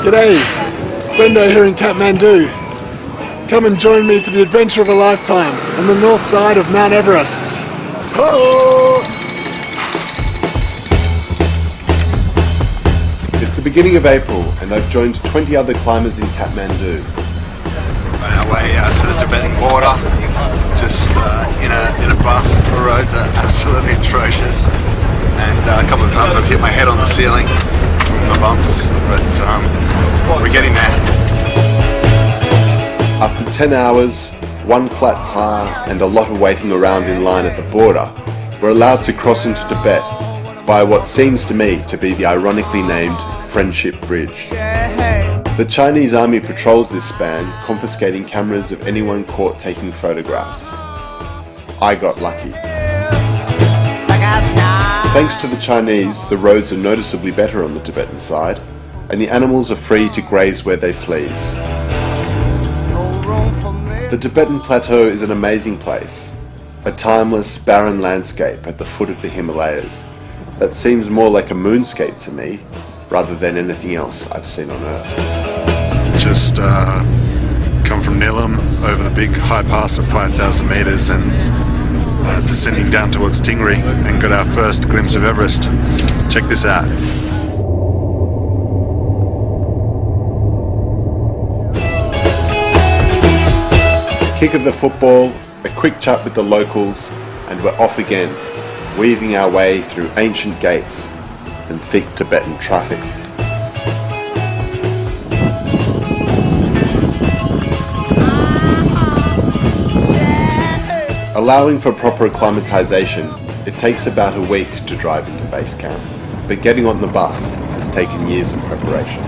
G'day, Brendo here in Kathmandu. Come and join me for the adventure of a lifetime on the north side of Mount Everest. Oh! It's the beginning of April and I've joined 20 other climbers in Kathmandu. On our way to the Tibetan border, just in a bus. The roads are absolutely atrocious, and a couple of times I've hit my head on the ceiling from the bumps, but we're getting there. After 10 hours, one flat tire and a lot of waiting around in line at the border, we're allowed to cross into Tibet via what seems to me to be the ironically named Friendship Bridge. The Chinese army patrols this span, confiscating cameras of anyone caught taking photographs. I got lucky. Thanks to the Chinese, the roads are noticeably better on the Tibetan side, and the animals are free to graze where they please. The Tibetan Plateau is an amazing place, a timeless, barren landscape at the foot of the Himalayas that seems more like a moonscape to me, rather than anything else I've seen on Earth. Just come from Nilam over the big high pass of 5,000 meters and descending down towards Tingri and got our first glimpse of Everest. Check this out. Kick of the football, a quick chat with the locals, and we're off again, weaving our way through ancient gates and thick Tibetan traffic. Allowing for proper acclimatization, it takes about a week to drive into base camp, but getting on the bus has taken years of preparation.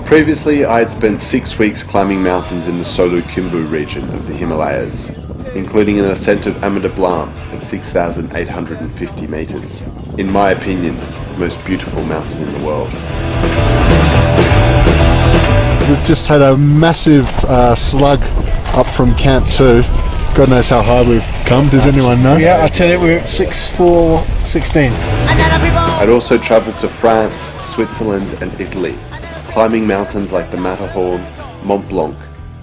Previously, I had spent 6 weeks climbing mountains in the Solu Khumbu region of the Himalayas, including an ascent of Ama Dablam at 6,850 meters. In my opinion, the most beautiful mountain in the world. We've just had a massive slug up from Camp 2. God knows how high we've come. Does anyone know? Yeah, I tell you, we're at 6,416. I'd also travelled to France, Switzerland and Italy, climbing mountains like the Matterhorn, Mont Blanc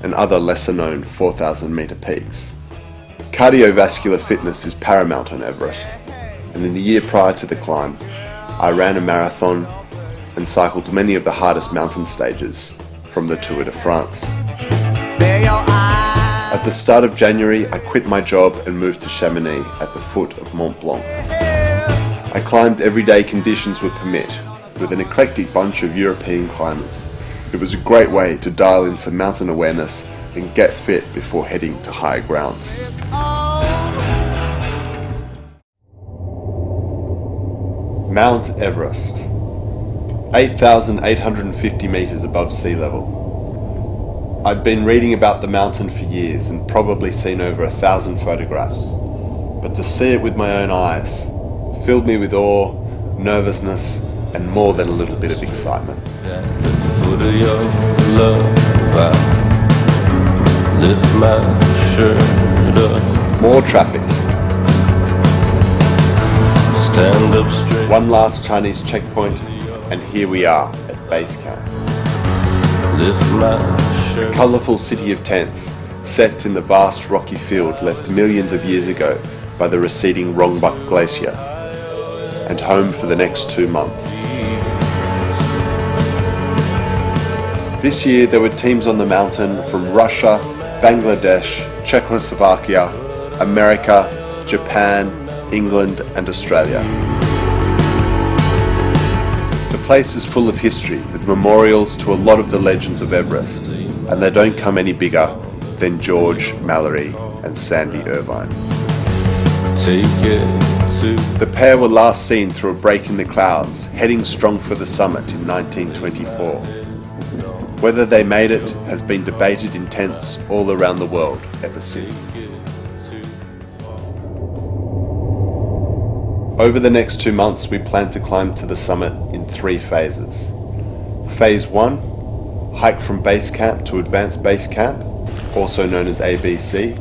and other lesser known 4,000 metre peaks. Cardiovascular fitness is paramount on Everest, and in the year prior to the climb, I ran a marathon and cycled many of the hardest mountain stages from the Tour de France. At the start of January, I quit my job and moved to Chamonix at the foot of Mont Blanc. I climbed every day conditions would permit, with an eclectic bunch of European climbers. It was a great way to dial in some mountain awareness and get fit before heading to higher ground. Mount Everest, 8,850 meters above sea level. I'd been reading about the mountain for years and probably seen over 1,000 photographs, but to see it with my own eyes filled me with awe, nervousness, and more than a little bit of excitement. At the foot of your love, I lift my shirt up. More traffic. Stand up straight. One last Chinese checkpoint, and here we are at base camp. Lift my shirt. A colourful city of tents, set in the vast rocky field left millions of years ago by the receding Rongbuk Glacier, and home for the next 2 months. This year there were teams on the mountain from Russia, Bangladesh, Czechoslovakia, America, Japan, England and Australia. The place is full of history with memorials to a lot of the legends of Everest, and they don't come any bigger than George, Mallory and Sandy Irvine. Take it to The pair were last seen through a break in the clouds, heading strong for the summit in 1924. Whether they made it has been debated in tents all around the world ever since. Over the next 2 months we plan to climb to the summit in 3 phases. Phase 1, hike from base camp to advanced base camp, also known as ABC,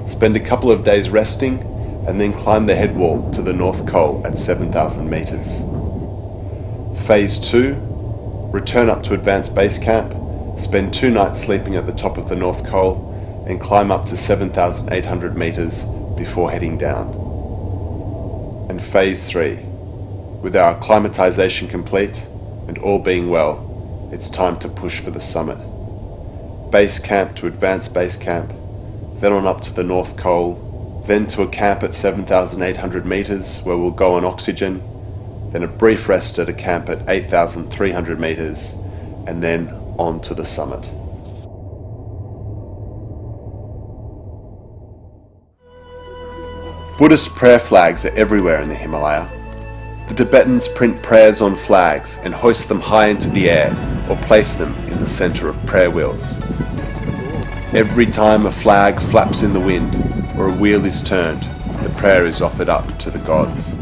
spend a couple of days resting, and then climb the head wall to the North Col at 7,000 meters. Phase 2, return up to Advanced Base Camp, spend 2 nights sleeping at the top of the North Col, and climb up to 7,800 meters before heading down. And Phase 3, with our acclimatization complete and all being well, it's time to push for the summit. Base camp to Advanced Base Camp, then on up to the North Col, then to a camp at 7,800 meters where we'll go on oxygen, then a brief rest at a camp at 8,300 meters, and then on to the summit. Buddhist prayer flags are everywhere in the Himalaya. The Tibetans print prayers on flags and hoist them high into the air or place them in the center of prayer wheels. Every time a flag flaps in the wind or a wheel is turned, the prayer is offered up to the gods.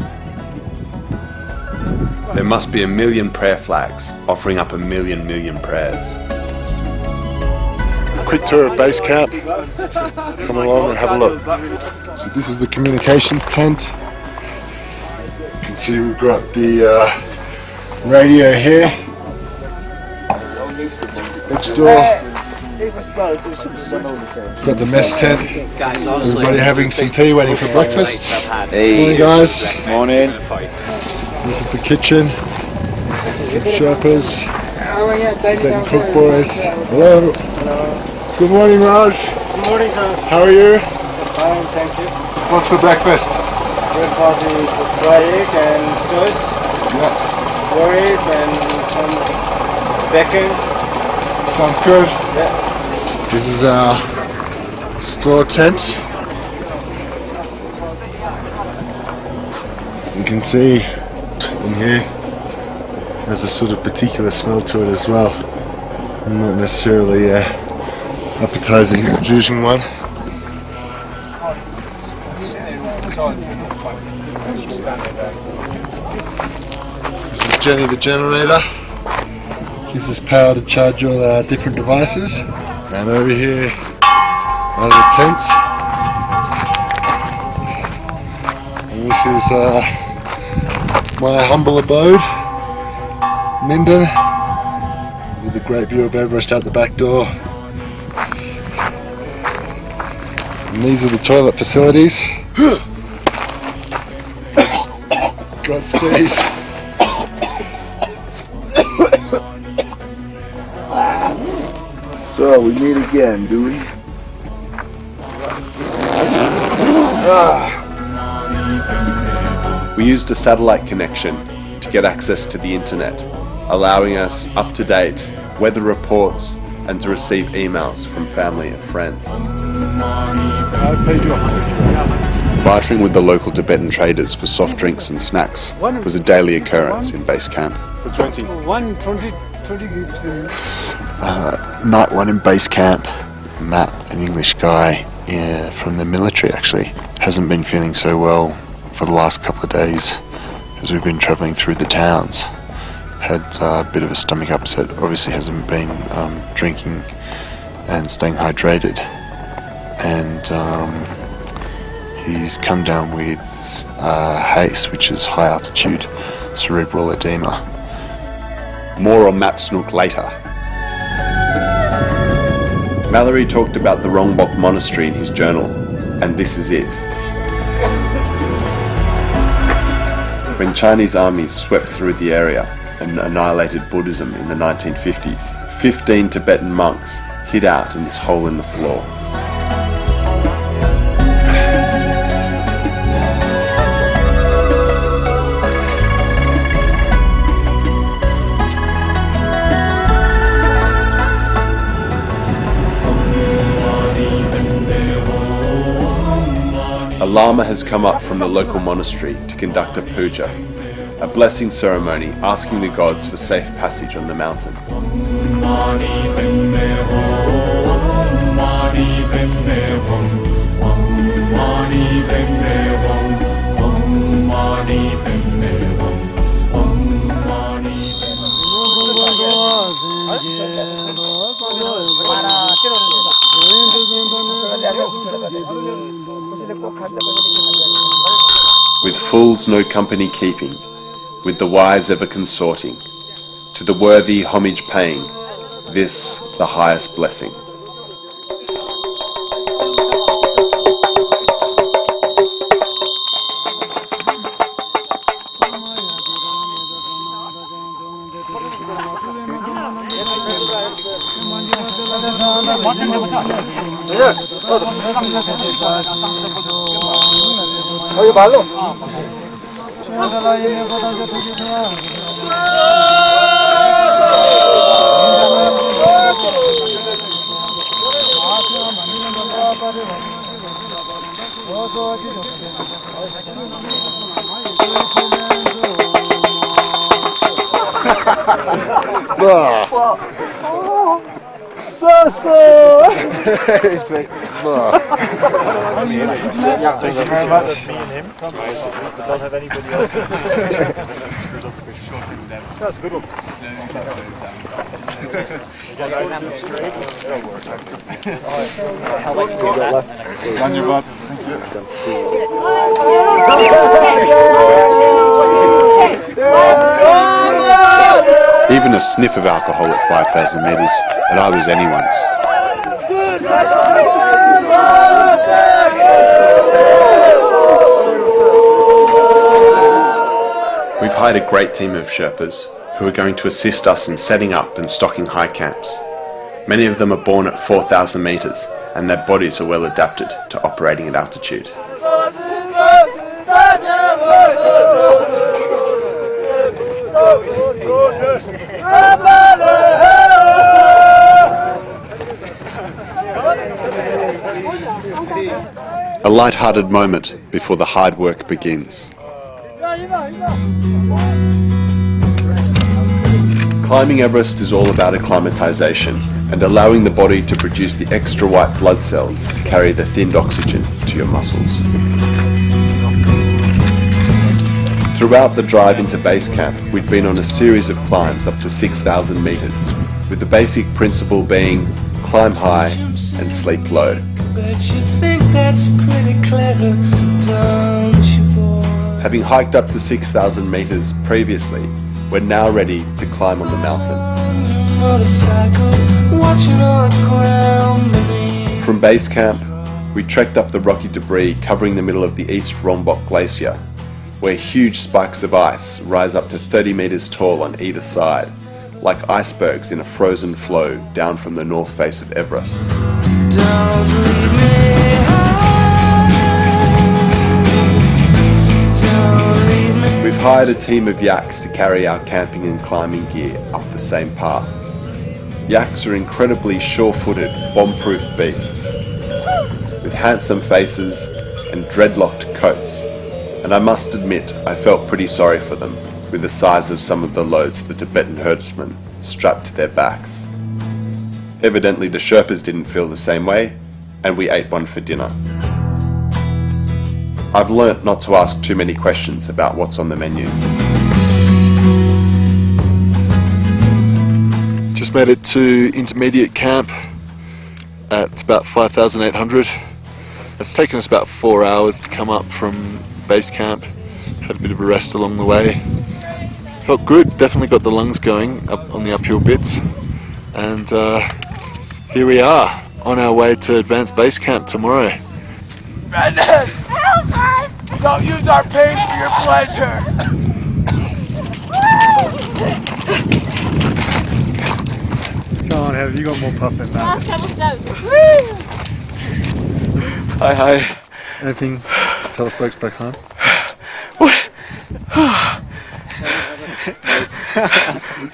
There must be 1 million prayer flags offering up 1 million prayers. Quick tour of base camp. Come along and have a look. So this is the communications tent. You can see we've got the radio here. Next door, we've got the mess tent. Everybody having some tea, waiting for breakfast. Morning, guys. Morning. This is the kitchen. Some Sherpas. Tibetan cook boys. Hello. Good morning, Raj. Good morning, sir. How are you? Fine, thank you. What's for breakfast? Breakfast is fried egg and toast, Yeah, rice and some bacon. sounds good. Yeah. This is our store tent. You can see in here there's a sort of particular smell to it as well. Not necessarily appetizing, producing one. This is Jenny the generator. Gives us power to charge all our different devices. And over here are the tents. And this is my humble abode, Minden, with a great view of Everest out the back door. And these are the toilet facilities. Godspeed. So we meet again, do we? We used a satellite connection to get access to the internet, allowing us up-to-date weather reports and to receive emails from family and friends. Bartering with the local Tibetan traders for soft drinks and snacks was a daily occurrence in base camp. For 20. 120 gigs in. Night 1 in base camp. Matt, an English guy from the military actually, hasn't been feeling so well for the last couple of days as we've been travelling through the towns. Had a bit of a stomach upset, obviously hasn't been drinking and staying hydrated, and he's come down with HACE, which is high altitude cerebral edema. More on Matt Snook later. Mallory talked about the Rongbok monastery in his journal, and this is it. When Chinese armies swept through the area and annihilated Buddhism in the 1950s, 15 Tibetan monks hid out in this hole in the floor. A lama has come up from the local monastery to conduct a puja, a blessing ceremony asking the gods for safe passage on the mountain. With fools no company keeping, with the wise ever consorting, To the worthy homage paying, this the highest blessing. Even a sniff of alcohol at 5,000 metres, and I was anyone's. We've hired a great team of Sherpas who are going to assist us in setting up and stocking high camps. Many of them are born at 4,000 metres and their bodies are well adapted to operating at altitude. A light-hearted moment before the hard work begins. Climbing Everest is all about acclimatization and allowing the body to produce the extra white blood cells to carry the thinned oxygen to your muscles. Throughout the drive into base camp, we'd been on a series of climbs up to 6,000 meters, with the basic principle being climb high and sleep low. Bet you think that's pretty clever, don't you, boy? Having hiked up to 6,000 meters previously, we're now ready to climb on the mountain. From base camp, we trekked up the rocky debris covering the middle of the East Rombok Glacier, where huge spikes of ice rise up to 30 meters tall on either side, like icebergs in a frozen flow down from the north face of Everest. We've hired a team of yaks to carry our camping and climbing gear up the same path. Yaks are incredibly sure-footed, bomb-proof beasts, with handsome faces and dreadlocked coats, and I must admit I felt pretty sorry for them with the size of some of the loads the Tibetan herdsmen strapped to their backs. Evidently the Sherpas didn't feel the same way, and we ate one for dinner. I've learnt not to ask too many questions about what's on the menu. Just made it to intermediate camp at about 5,800. It's taken us about 4 hours to come up from base camp. Had a bit of a rest along the way. Felt good, definitely got the lungs going up on the uphill bits. And here we are, on our way to advanced base camp tomorrow. Brendan! Help us! Don't use our pain for your pleasure! Come on, Heather, you got more puff than that. Last couple steps. Hi. Anything to tell the folks back home?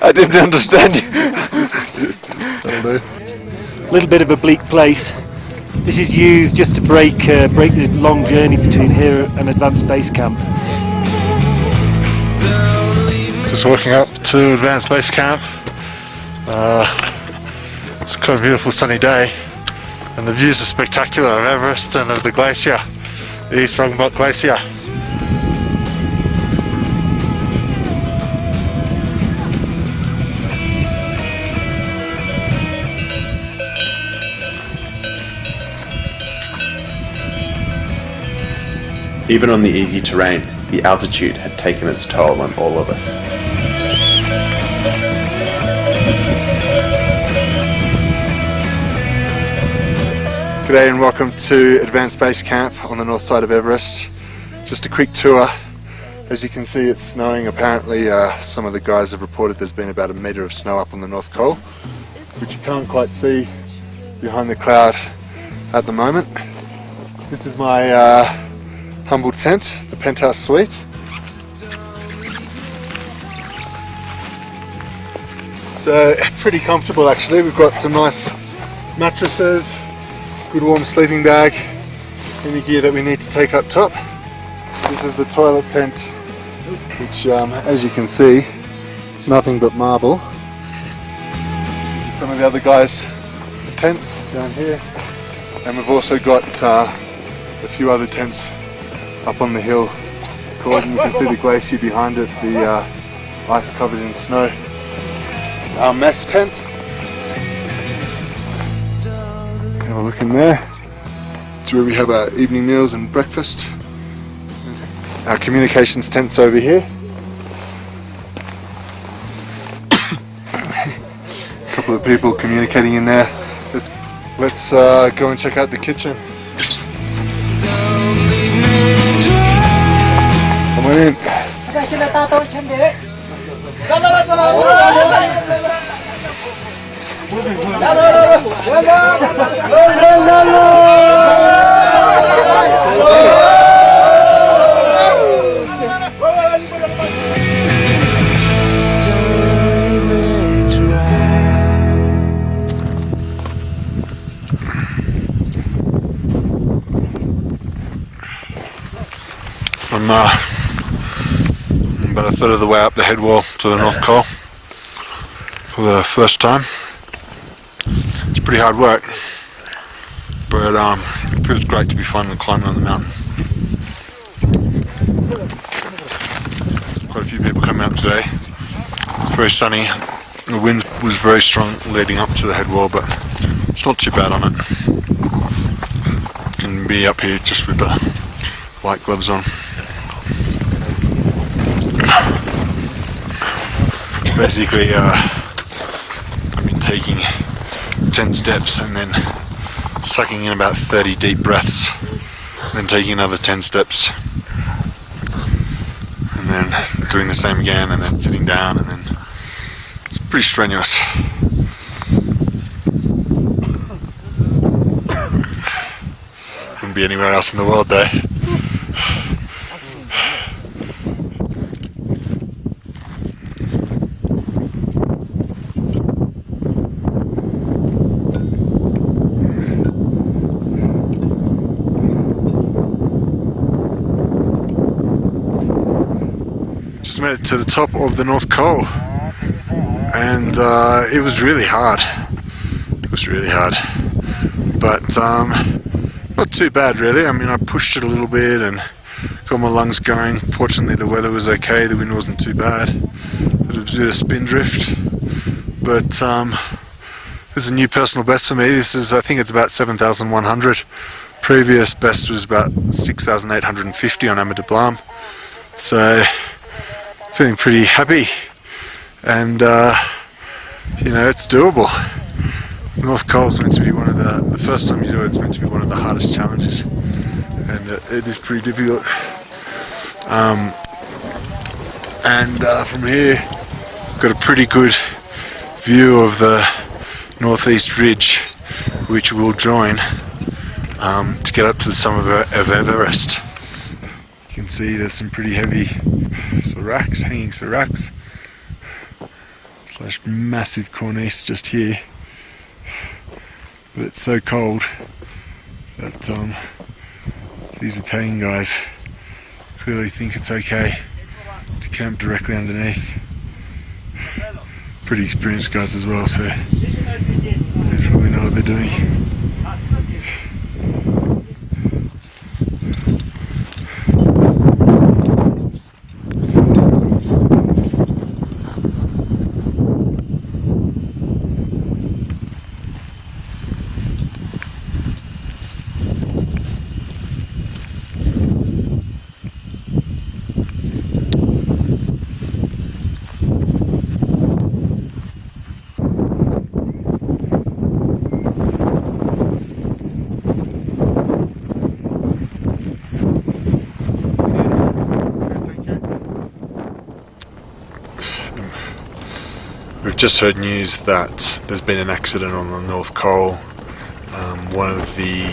I didn't understand you. That'll do. A little bit of a bleak place. This is used just to break the long journey between here and advanced base camp. Just walking up to advanced base camp. It's quite a beautiful sunny day, and the views are spectacular of Everest and of the glacier, the East Rombok Glacier. Even on the easy terrain, the altitude had taken its toll on all of us. G'day and welcome to Advanced Base Camp on the north side of Everest. Just a quick tour. As you can see, it's snowing. Apparently some of the guys have reported there's been about 1 metre of snow up on the North Col, which you can't quite see behind the cloud at the moment. This is my humble tent, the penthouse suite. So pretty comfortable actually. We've got some nice mattresses, good warm sleeping bag, any gear that we need to take up top. This is the toilet tent, which as you can see, nothing but marble. Some of the other guys' tents down here, and we've also got a few other tents up on the hill. It's called, and you can see the glacier behind it, the ice covered in snow. Our mess tent. Have a look in there. It's where we have our evening meals and breakfast. Our communications tent's over here. A couple of people communicating in there. Let's go and check out the kitchen. Come on in. I'm about a third of the way up the head wall to the North Col for the first time. It's pretty hard work, but it feels great to be finally climbing on the mountain. Quite a few people coming up today. It's very sunny. The wind was very strong leading up to the head wall, but it's not too bad on it. You can be up here just with the white gloves on. Basically, I've been taking 10 steps and then sucking in about 30 deep breaths, then taking another 10 steps, and then doing the same again, and then sitting down, and then it's pretty strenuous. Wouldn't be anywhere else in the world though. Made it to the top of the North Col, and it was really hard. It was really hard, but not too bad really. I mean, I pushed it a little bit and got my lungs going. Fortunately the weather was okay, the wind wasn't too bad. There was a bit of spin drift, but this is a new personal best for me. This is, I think it's about 7,100. Previous best was about 6,850 on Ama de Blam, so feeling pretty happy, and you know, it's doable. North Col is meant to be one of the first time you do it, it's meant to be one of the hardest challenges, and it is pretty difficult. From here, got a pretty good view of the northeast ridge, which we'll join to get up to the summit of Everest. You can see there's some pretty heavy seracs, hanging seracs, / massive cornice just here, but it's so cold that these Italian guys clearly think it's okay to camp directly underneath. Pretty experienced guys as well, so they probably know what they're doing. just heard news that there's been an accident on the North Col. One of the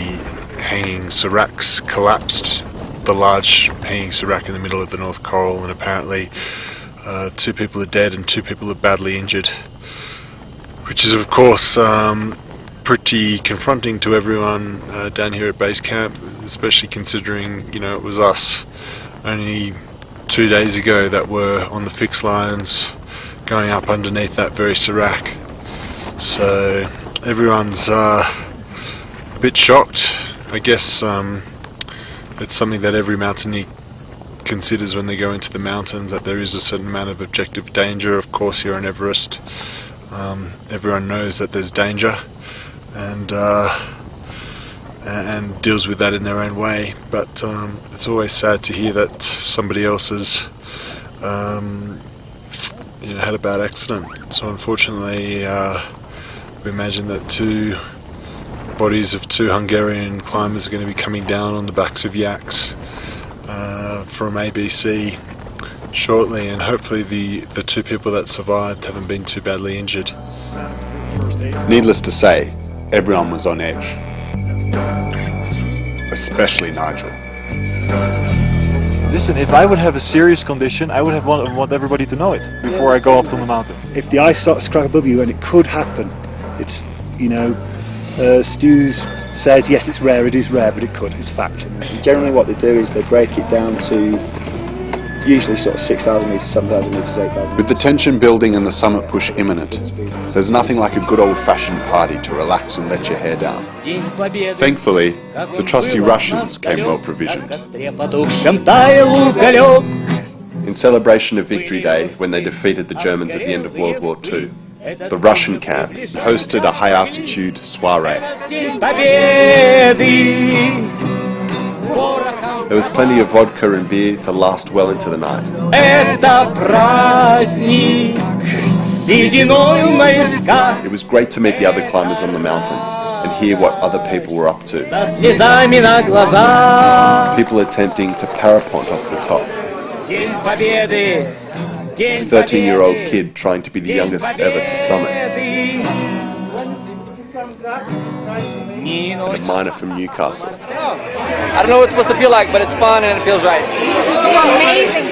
hanging seracs collapsed, the large hanging serac in the middle of the North Col, and apparently 2 people are dead and 2 people are badly injured, which is of course pretty confronting to everyone down here at base camp, especially considering, you know, it was us only 2 days ago that were on the fixed lines going up underneath that very serac. So everyone's a bit shocked. I guess it's something that every mountaineer considers when they go into the mountains, that there is a certain amount of objective danger. Of course, here on Everest, everyone knows that there's danger and deals with that in their own way. But it's always sad to hear that somebody else has had a bad accident. So unfortunately, we imagine that 2 bodies of 2 Hungarian climbers are going to be coming down on the backs of yaks from ABC shortly, and hopefully the 2 people that survived haven't been too badly injured. Needless to say, everyone was on edge, especially Nigel. Listen, if I would have a serious condition, I would have want everybody to know it before I go up on the mountain. If the ice starts to crack above you, and it could happen, it's, Stu says yes, it's rare, it is rare, but it could, it's fact. Generally what they do is they break it down to usually sort of 6,000 metres, 7,000 metres, 8,000 With the tension building and the summit push imminent, there's nothing like a good old-fashioned party to relax and let your hair down. Thankfully, the trusty Russians came well provisioned. In celebration of Victory Day, when they defeated the Germans at the end of World War II, the Russian camp hosted a high-altitude soiree. There was plenty of vodka and beer to last well into the night. It was great to meet the other climbers on the mountain and hear what other people were up to. People attempting to parapente off the top. A 13-year-old kid trying to be the youngest ever to summit. And a miner from Newcastle. I don't know what it's supposed to feel like, but it's fun and it feels right. It's amazing.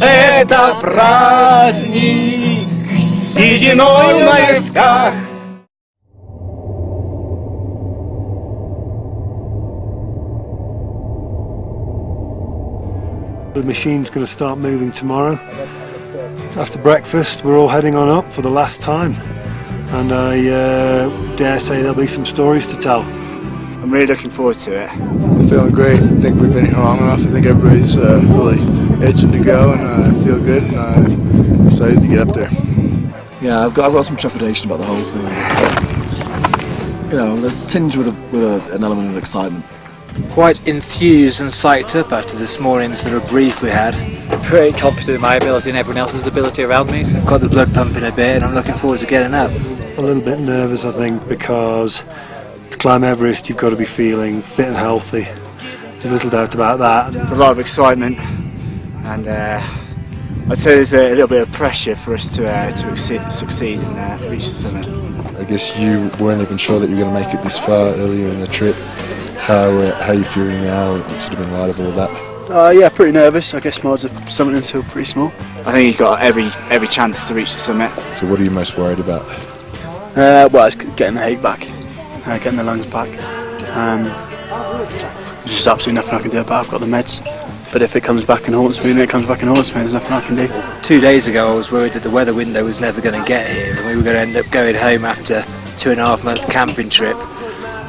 Это праздник сединой на висках. The machine's going to start moving tomorrow. After breakfast, we're all heading on up for the last time, and I dare say there'll be some stories to tell. I'm really looking forward to it. I'm feeling great. I think we've been here long enough. I think everybody's really itching to go, and I feel good, and I'm excited to get up there. Yeah, I've got some trepidation about the whole thing. There's tinged with an element of excitement. Quite enthused and psyched up after this morning's little brief we had. Pretty confident in my ability and everyone else's ability around me. So I've got the blood pumping a bit and I'm looking forward to getting up. A little bit nervous, I think, because to climb Everest you've got to be feeling fit and healthy. There's little doubt about that. There's a lot of excitement, and I'd say there's a little bit of pressure for us to succeed and reach the summit. I guess you weren't even sure that you were going to make it this far earlier in the trip. How are you feeling now, sort of in light of all that? Yeah, pretty nervous. I guess my odds of summiting still pretty small. I think he's got every chance to reach the summit. So what are you most worried about? Well, it's getting the heat back, getting the lungs back. There's just absolutely nothing I can do about it. I've got the meds. But if it comes back and haunts me, there's nothing I can do. 2 days ago I was worried that the weather window was never going to get here and we were going to end up going home after a 2.5-month camping trip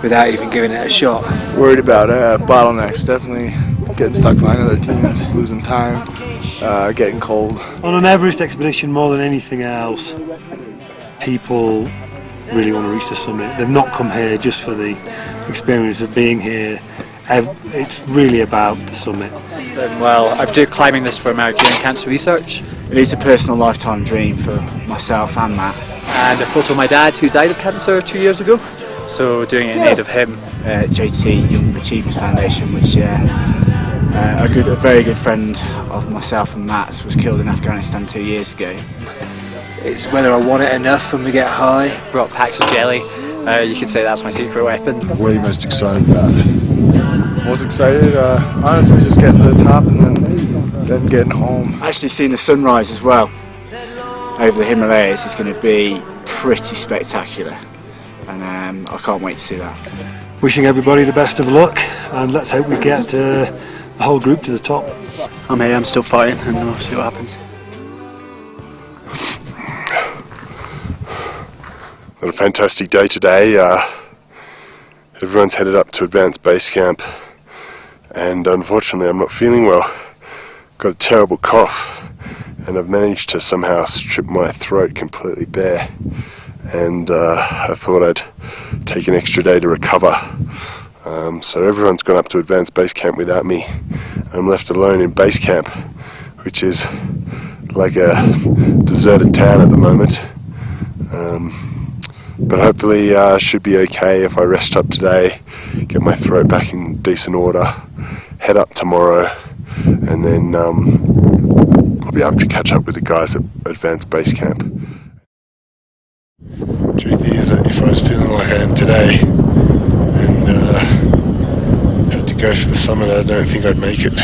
without even giving it a shot. Worried about bottlenecks, definitely getting stuck behind other teams, losing time, getting cold. On an Everest expedition, more than anything else, people really want to reach the summit. They've not come here just for the experience of being here. It's really about the summit. Well, I'm doing climbing this for American Cancer Research. It is a personal lifetime dream for myself and Matt. And a photo of my dad who died of cancer 2 years ago. So doing it in aid of him? JT Young Achievers Foundation, which a very good friend of myself and Matt's was killed in Afghanistan 2 years ago. It's whether I want it enough when we get high. Brought packs of jelly. You could say that's my secret weapon. What are you most excited about? Most excited? Honestly, just getting to the top and then getting home. Actually seeing the sunrise as well over the Himalayas is going to be pretty spectacular, and I can't wait to see that. Wishing everybody the best of luck, and let's hope we get the whole group to the top. I'm here, I'm still fighting, and we'll see what happens. Had a fantastic day today. Everyone's headed up to Advanced Base Camp, and unfortunately I'm not feeling well. Got a terrible cough, and I've managed to somehow strip my throat completely bare, and I thought I'd take an extra day to recover. So everyone's gone up to Advanced Base Camp without me. I'm left alone in base camp, which is like a deserted town at the moment. But hopefully should be okay if I rest up today, get my throat back in decent order, head up tomorrow, and then I'll be able to catch up with the guys at Advanced Base Camp. Truth is that if I was feeling like I am today and had to go for the summit, I don't think I'd make it.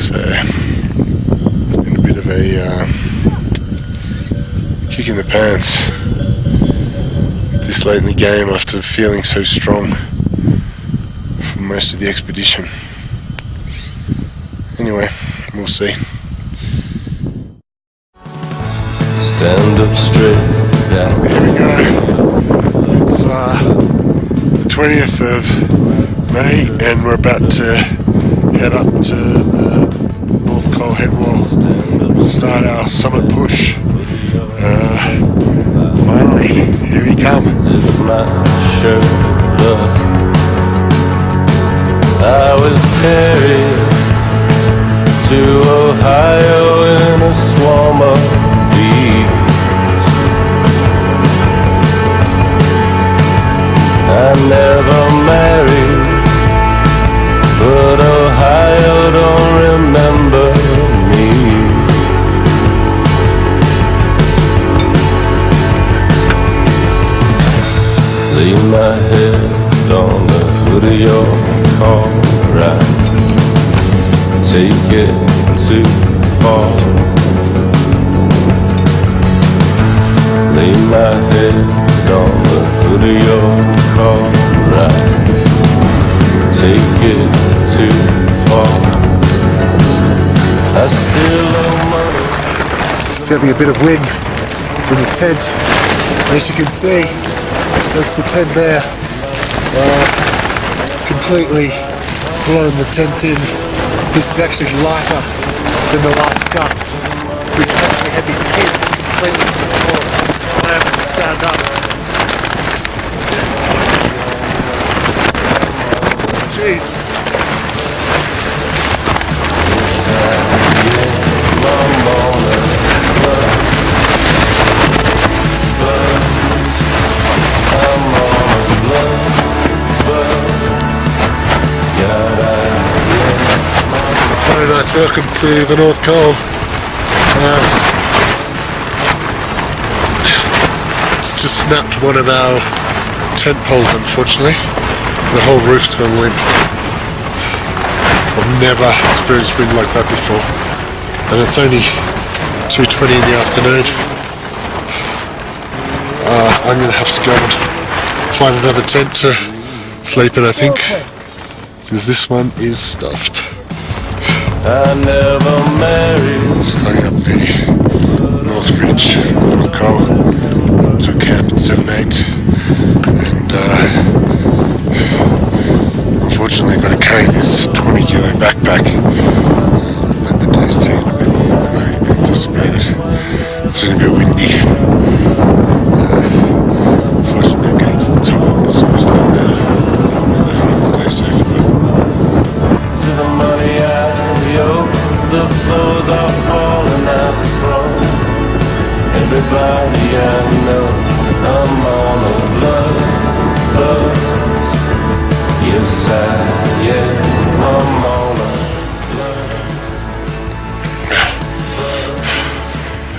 So it's been a bit of a kick in the pants this late in the game after feeling so strong for most of the expedition. Anyway, we'll see. Stand up straight. Here we go. It's the 20th of May, and we're about to head up to the North Col head wall, start our summit push. Finally, here we come. Lift my shirt up. I was carried to Ohio in a swarm of bees. I never married, but Ohio don't remember me. Lay my head on the hood of your car, right? Take it too far. Lay my head on the hood of your car, right? Take it too far. I still owe money. Just having a bit of wind in the tent. As you can see, that's the tent there. It's completely blown the tent in. This is actually lighter than the last gust, which actually had me pinned completely to the floor. I have to stand up. Jeez. Very nice, welcome to the North Col. It's just snapped one of our tent poles, unfortunately. The whole roof's gone limp. I've never experienced wind like that before. And it's only 2:20 in the afternoon. I'm going to have to go and find another tent to sleep in, I think, because this one is stuffed. I never married. Slowing up the North Ridge, North Col, to camp at 7-8, and unfortunately I've got to carry this 20 kilo backpack, and the day's taken a bit longer than I anticipated. It's been a bit windy, and unfortunately I'm getting to the top of this almost like the hardest day so far. To the money I owe, the flows are falling out from everybody I know. I'm on a blood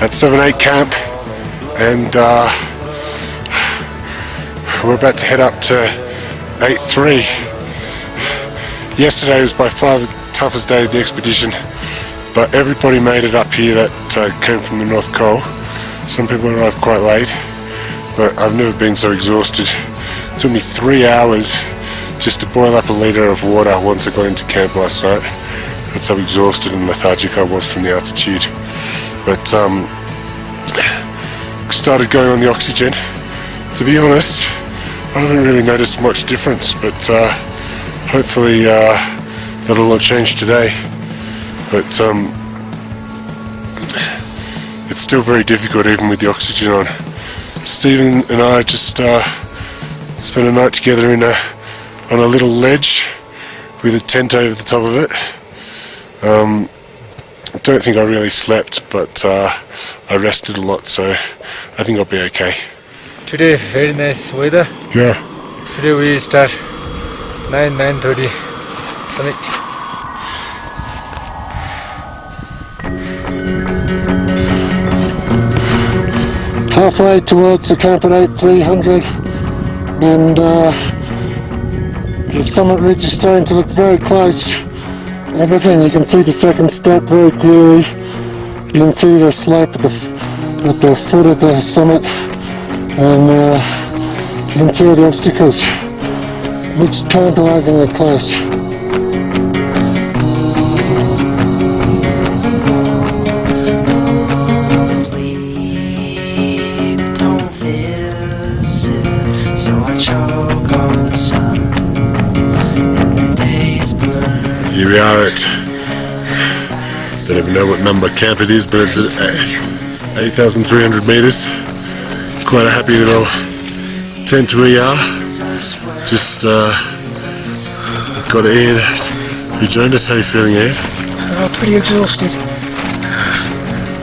at 7-8 camp, and we're about to head up to 8-3. Yesterday was by far the toughest day of the expedition, but everybody made it up here that came from the North Pole. Some people arrived quite late, but I've never been so exhausted. It took me 3 hours just to boil up a litre of water once I got into camp last night. That's how exhausted and lethargic I was from the altitude. But started going on the oxygen. To be honest, I haven't really noticed much difference, but hopefully that'll all change today. But it's still very difficult even with the oxygen on. Stephen and I just spent a night together on a little ledge with a tent over the top of it. I don't think I really slept, but I rested a lot, so I think I'll be okay. Today very nice weather. Yeah. Today we start 9:30 summit. Halfway towards the camp at 8,300, and the summit ridge is starting to look very close. Everything, you can see the second step very clearly. You can see the slope at the foot of the summit, and you can see all the obstacles. Looks tantalisingly close. Here we are at, don't even know what number camp it is, but it's at 8,300 meters. Quite a happy little tent we are. Just got Ian who joined us. How are you feeling, Ian? Pretty exhausted.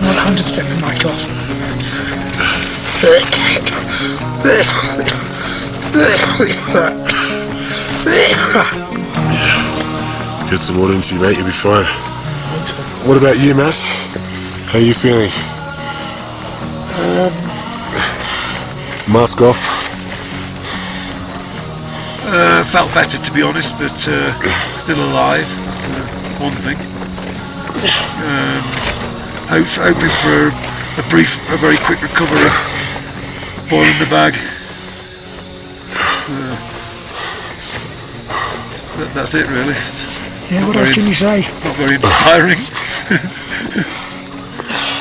Not 100% the mic off. Get some water into you, mate, you'll be fine. What about you, Matt? How are you feeling? Mask off. Felt better, to be honest, but still alive. That's one thing. Hoping for a very quick recovery. Ball in the bag. That's it, really. Yeah, what else can you say? Not very inspiring.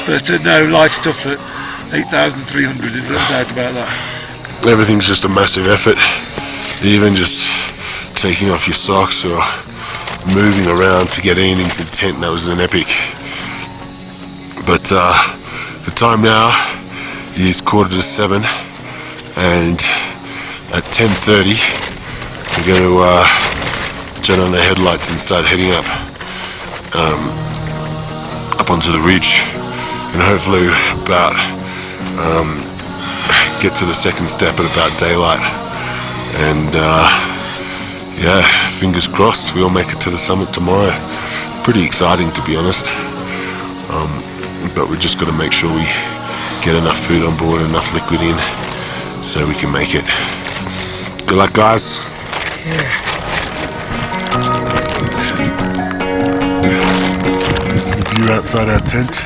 But no, life's tough at 8,300, there's no doubt about that. Everything's just a massive effort. Even just taking off your socks or moving around to get Ian into the tent, that was an epic. But the time now is 7:15, and at 10:30 we're going to turn on the headlights and start heading up onto the ridge, and hopefully get to the second step at about daylight. And yeah, fingers crossed we all make it to the summit tomorrow. Pretty exciting, to be honest, but we just got to make sure we get enough food on board, enough liquid in, so we can make it. Good luck, guys. Yeah. This is the view outside our tent.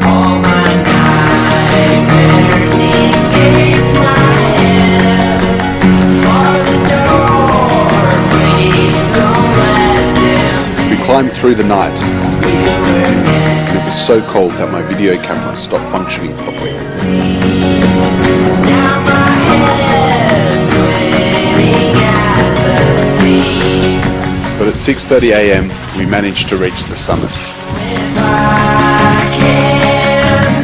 All my nightmares escape my head. For the door, please don't let them. We climbed through the night, and it was so cold that my video camera stopped functioning properly. Now my head is swimming at the sea. But at 6:30 a.m. we managed to reach the summit. If I can.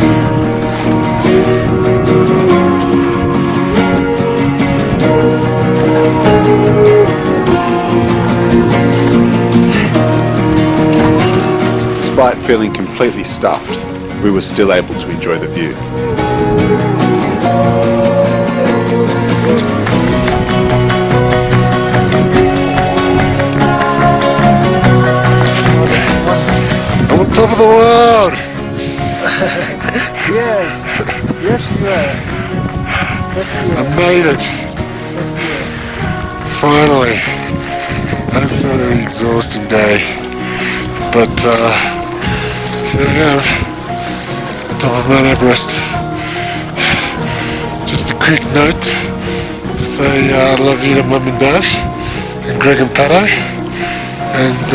Despite feeling completely stuffed, we were still able to enjoy the view. top of the world! Yes! Yes, you are. Yes, you I are. made it! Yes, you are. Finally! Absolutely exhausting day. But, here I am, top of Mount Everest. Just a quick note to say I love you to Mum and Dad, and Greg and Pato, and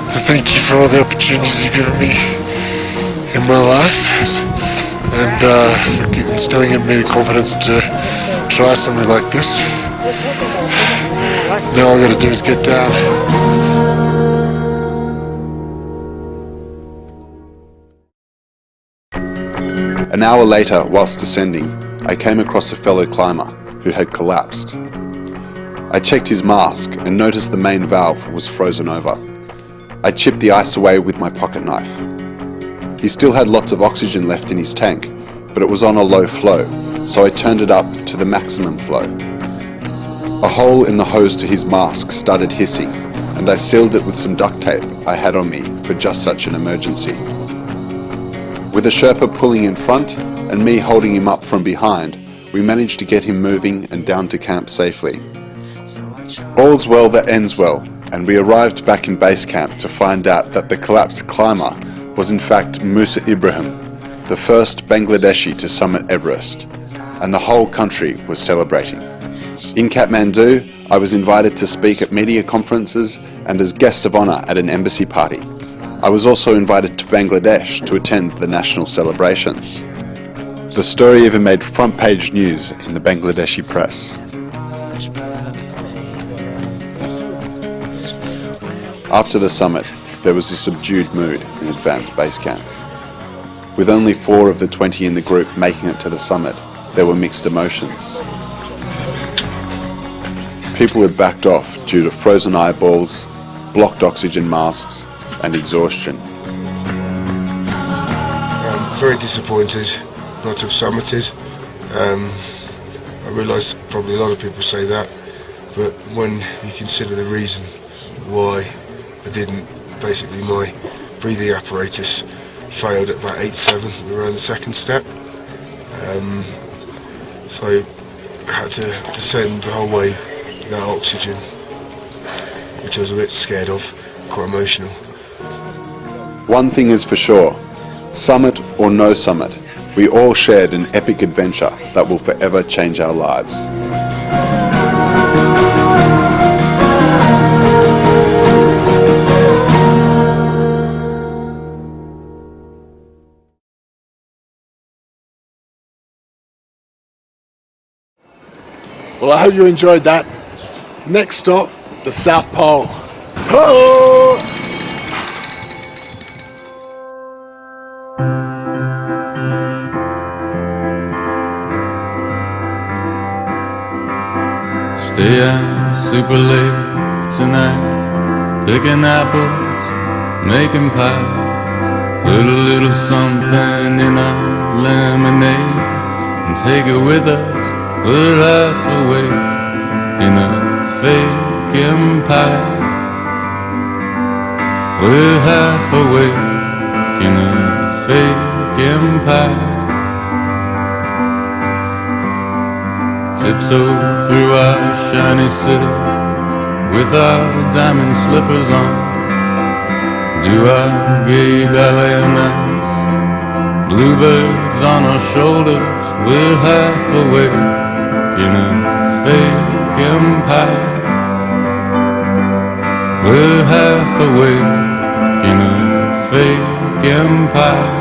to thank you for all the opportunities you've given me in my life, and for instilling in me the confidence to try something like this. Now all I gotta do is get down. An hour later, whilst descending, I came across a fellow climber who had collapsed. I checked his mask and noticed the main valve was frozen over. I chipped the ice away with my pocket knife. He still had lots of oxygen left in his tank, but it was on a low flow, so I turned it up to the maximum flow. A hole in the hose to his mask started hissing, and I sealed it with some duct tape I had on me for just such an emergency. With a Sherpa pulling in front and me holding him up from behind, we managed to get him moving and down to camp safely. All's well that ends well, and we arrived back in base camp to find out that the collapsed climber was in fact Musa Ibrahim, the first Bangladeshi to summit Everest, and the whole country was celebrating. In Kathmandu, I was invited to speak at media conferences and as guest of honour at an embassy party. I was also invited to Bangladesh to attend the national celebrations. The story even made front page news in the Bangladeshi press. After the summit, there was a subdued mood in advanced base camp. With only 4 of the 20 in the group making it to the summit, there were mixed emotions. People had backed off due to frozen eyeballs, blocked oxygen masks, and exhaustion. I'm very disappointed not to have summited. I realise probably a lot of people say that, but when you consider the reason why I didn't, basically my breathing apparatus failed at about 8-7, we were on the second step. So I had to descend the whole way without oxygen, which I was a bit scared of, quite emotional. One thing is for sure, summit or no summit, we all shared an epic adventure that will forever change our lives. Well, I hope you enjoyed that. Next stop, the South Pole. Ho! Stay out super late tonight, picking apples, making pies. Put a little something in our lemonade and take it with us. We're half awake in a fake empire. We're half awake in a fake empire. Tiptoe through our shiny city with our diamond slippers on. Do our gay ballet on ice, bluebirds on our shoulders. We're half awake in a fake empire. We're half awake in a fake empire.